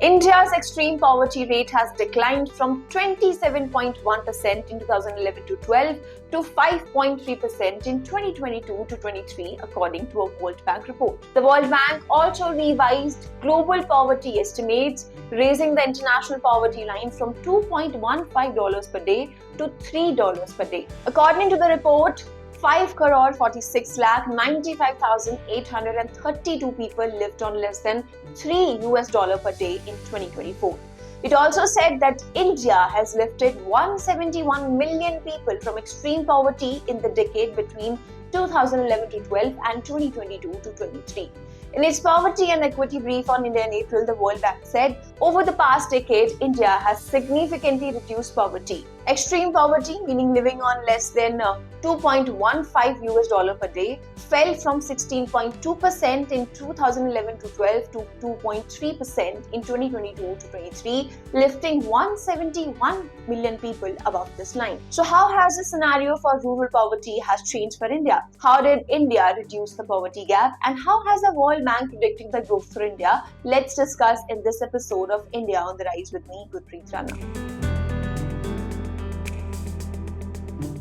India's extreme poverty rate has declined from 27.1% in 2011-12 to 5.3% in 2022-23, according to a World Bank report. The World Bank also revised global poverty estimates, raising the international poverty line from $2.15 per day to $3 per day. According to the report, 5,46,95,832 people lived on less than $3 per day in 2024. It also said that India has lifted 171 million people from extreme poverty in the decade between 2011-12 and 2022-23. In its Poverty and Equity Brief on India in April, the World Bank said, over the past decade, India has significantly reduced poverty. Extreme poverty, meaning living on less than $2.15 per day, fell from 16.2% in 2011-12 to 2.3% in 2022-23, lifting 171 million people above this line. So how has the scenario for rural poverty has changed for India? How did India reduce the poverty gap? And how has the World Bank predicting the growth for India? Let's discuss in this episode of India on the Rise with me, Gurpreet Rana.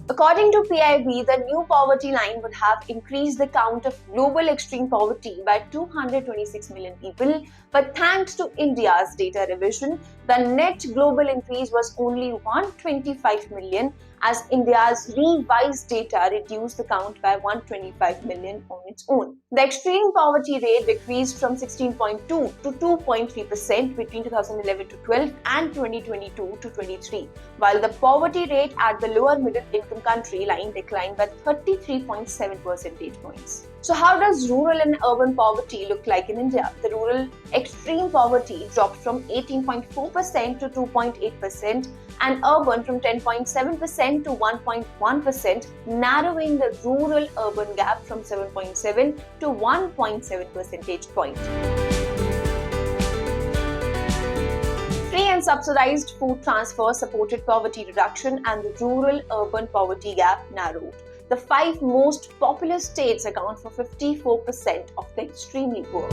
According to PIB, the new poverty line would have increased the count of global extreme poverty by 226 million people, but thanks to India's data revision, the net global increase was only 125 million, as India's revised data reduced the count by 125 million on its own. The extreme poverty rate decreased from 16.2 to 2.3% between 2011-12 and 2022-23, while the poverty rate at the lower middle income country line declined by 33.7 percentage points. So how does rural and urban poverty look like in India? The rural extreme poverty dropped from 18.4% to 2.8% and urban from 10.7% to 1.1%, narrowing the rural-urban gap from 7.7 to 1.7 percentage point. Free and subsidized food transfer supported poverty reduction and the rural-urban poverty gap narrowed. The 5 most populous states account for 54% of the extremely poor.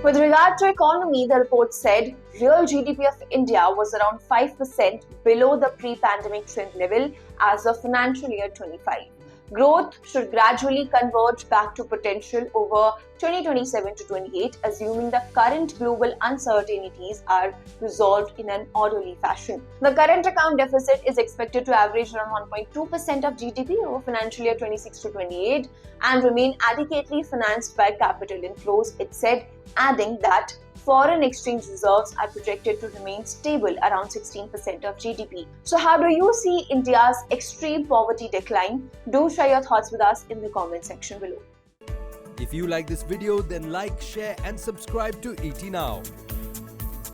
With regard to economy, the report said real GDP of India was around 5% below the pre-pandemic trend level as of financial year 25. Growth should gradually converge back to potential over 2027 to 28, assuming the current global uncertainties are resolved in an orderly fashion. The current account deficit is expected to average around 1.2% of GDP over financial year 26 to 28 and remain adequately financed by capital inflows, it said, adding that foreign exchange reserves are projected to remain stable around 16% of GDP. So how do you see India's extreme poverty decline? Do share your thoughts with us in the comment section below. If you like this video, then like, share and subscribe to ET Now.